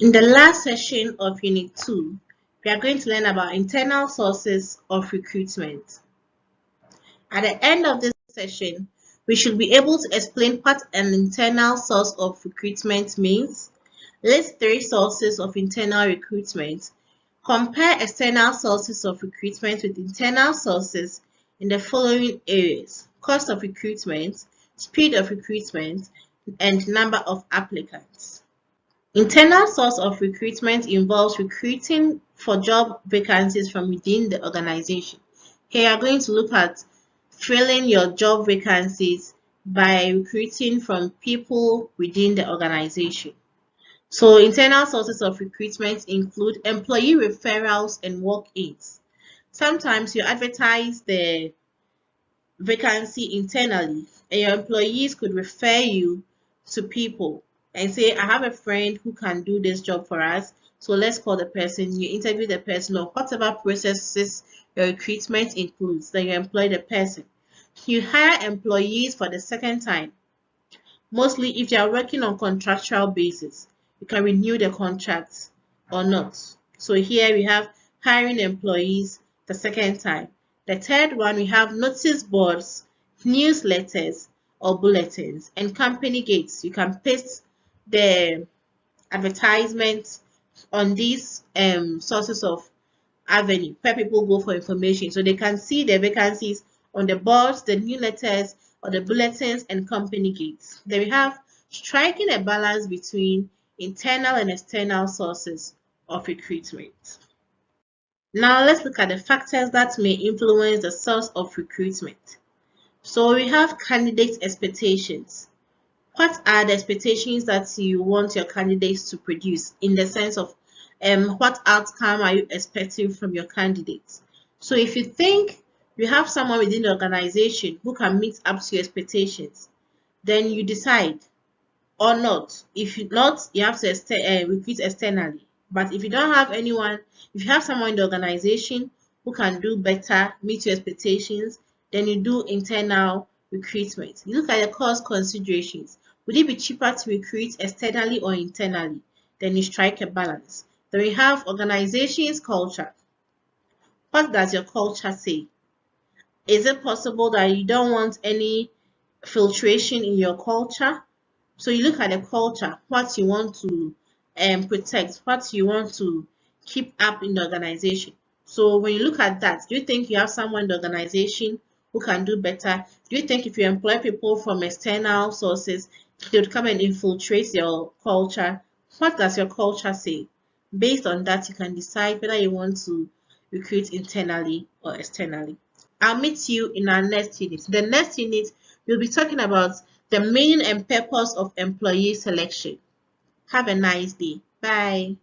In the last session of Unit 2, we are going to learn about internal sources of recruitment. At the end of this session, we should be able to explain what an internal source of recruitment means, list 3 sources of internal recruitment, compare external sources of recruitment with internal sources in the following areas: cost of recruitment, speed of recruitment, and number of applicants. Internal source of recruitment involves recruiting for job vacancies from within the organization. Here you are going to look at filling your job vacancies by recruiting from people within the organization. So internal sources of recruitment include employee referrals and walk-ins. Sometimes you advertise the vacancy internally and your employees could refer you to people and say, I have a friend who can do this job for us, so let's call the person. You interview the person or whatever processes your recruitment includes, then you employ the person. You hire employees for the second time. Mostly if you are working on contractual basis, you can renew the contract or not. So here we have hiring employees the second time. The third one, we have notice boards, newsletters or bulletins, and company gates. You can paste the advertisements on these sources of avenue where people go for information, so they can see the vacancies on the boards, the newsletters, or the bulletins and company gates. Then we have striking a balance between internal and external sources of recruitment. Now let's look at the factors that may influence the source of recruitment. So we have candidate expectations. What are the expectations that you want your candidates to produce, in the sense of what outcome are you expecting from your candidates? So if you think you have someone within the organization who can meet up to your expectations, then you decide or not. If you not, you have to recruit externally. But if you don't have anyone, if you have someone in the organization who can do better, meet your expectations, then you do internal recruitment. You look at the cost considerations. Would it be cheaper to recruit externally or internally? Then you strike a balance. Then we have organization's culture. What does your culture say? Is it possible that you don't want any filtration in your culture? So you look at the culture, what you want to protect, what you want to keep up in the organization. So when you look at that, do you think you have someone in the organization who can do better? Do you think if you employ people from external sources, they would come and infiltrate your culture? What does your culture say? Based on that, you can decide whether you want to recruit internally or externally. I'll meet you in our next unit. The next unit, we'll be talking about the meaning and purpose of employee selection. Have a nice day. Bye.